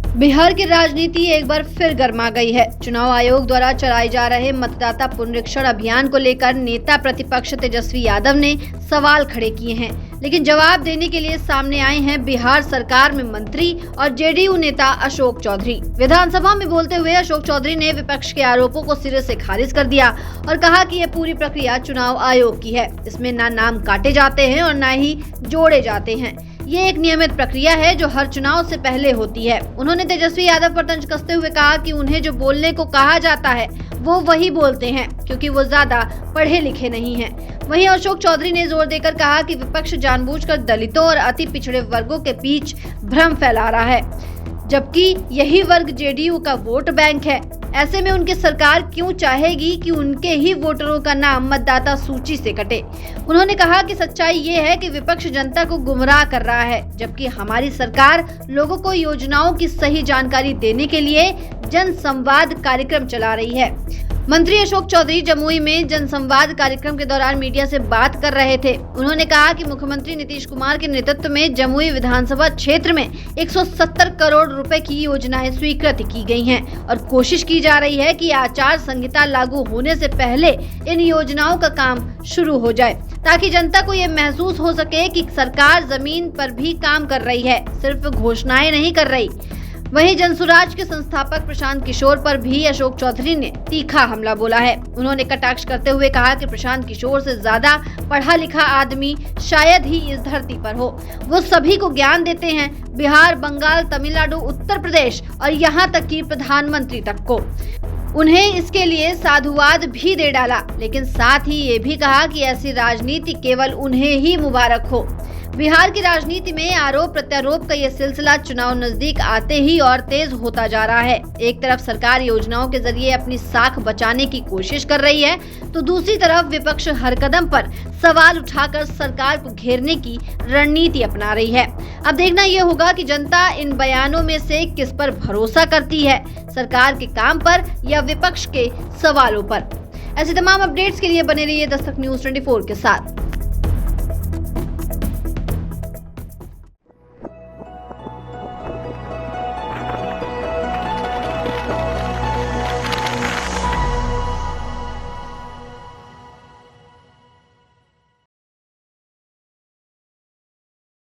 बिहार की राजनीति एक बार फिर गर्मा गई है। चुनाव आयोग द्वारा चलाए जा रहे मतदाता पुनरीक्षण अभियान को लेकर नेता प्रतिपक्ष तेजस्वी यादव ने सवाल खड़े किए हैं, लेकिन जवाब देने के लिए सामने आए हैं बिहार सरकार में मंत्री और जेडीयू नेता अशोक चौधरी। विधानसभा में बोलते हुए अशोक चौधरी ने विपक्ष के आरोपों को सिरे से खारिज कर दिया और कहा कि यह पूरी प्रक्रिया चुनाव आयोग की है। इसमें न नाम काटे जाते हैं और न ही जोड़े जाते हैं। ये एक नियमित प्रक्रिया है जो हर चुनाव से पहले होती है। उन्होंने तेजस्वी यादव पर तंज कसते हुए कहा कि उन्हें जो बोलने को कहा जाता है वो वही बोलते हैं, क्योंकि वो ज्यादा पढ़े लिखे नहीं हैं। वहीं अशोक चौधरी ने जोर देकर कहा कि विपक्ष जानबूझकर दलितों और अति पिछड़े वर्गों के बीच भ्रम फैला रहा है, जबकि यही वर्ग जेडीयू का वोट बैंक है। ऐसे में उनकी सरकार क्यों चाहेगी कि उनके ही वोटरों का नाम मतदाता सूची से कटे। उन्होंने कहा कि सच्चाई ये है कि विपक्ष जनता को गुमराह कर रहा है, जबकि हमारी सरकार लोगों को योजनाओं की सही जानकारी देने के लिए जन संवाद कार्यक्रम चला रही है। मंत्री अशोक चौधरी जमुई में जनसंवाद कार्यक्रम के दौरान मीडिया से बात कर रहे थे। उन्होंने कहा कि मुख्यमंत्री नीतीश कुमार के नेतृत्व में जमुई विधानसभा क्षेत्र में 170 करोड़ रुपए की योजनाएं स्वीकृत की गई हैं और कोशिश की जा रही है कि आचार संहिता लागू होने से पहले इन योजनाओं का काम शुरू हो जाए, ताकि जनता को ये महसूस हो सके कि सरकार जमीन पर भी काम कर रही है, सिर्फ घोषणाएं नहीं कर रही। वहीं जनसुराज के संस्थापक प्रशांत किशोर पर भी अशोक चौधरी ने तीखा हमला बोला है। उन्होंने कटाक्ष करते हुए कहा कि प्रशांत किशोर से ज्यादा पढ़ा लिखा आदमी शायद ही इस धरती पर हो। वो सभी को ज्ञान देते हैं, बिहार, बंगाल, तमिलनाडु, उत्तर प्रदेश और यहाँ तक कि प्रधानमंत्री तक को। उन्हें इसके लिए साधुवाद भी दे डाला, लेकिन साथ ही ये भी कहा कि ऐसी राजनीति केवल उन्हें ही मुबारक हो। बिहार की राजनीति में आरोप प्रत्यारोप का ये सिलसिला चुनाव नजदीक आते ही और तेज होता जा रहा है। एक तरफ सरकार योजनाओं के जरिए अपनी साख बचाने की कोशिश कर रही है, तो दूसरी तरफ विपक्ष हर कदम पर सवाल उठाकर सरकार को घेरने की रणनीति अपना रही है। अब देखना ये होगा कि जनता इन बयानों में से किस पर भरोसा करती है, सरकार के काम पर या विपक्ष के सवालों पर। ऐसे तमाम अपडेट्स के लिए बने रहिए दस्तक न्यूज 24 के साथ।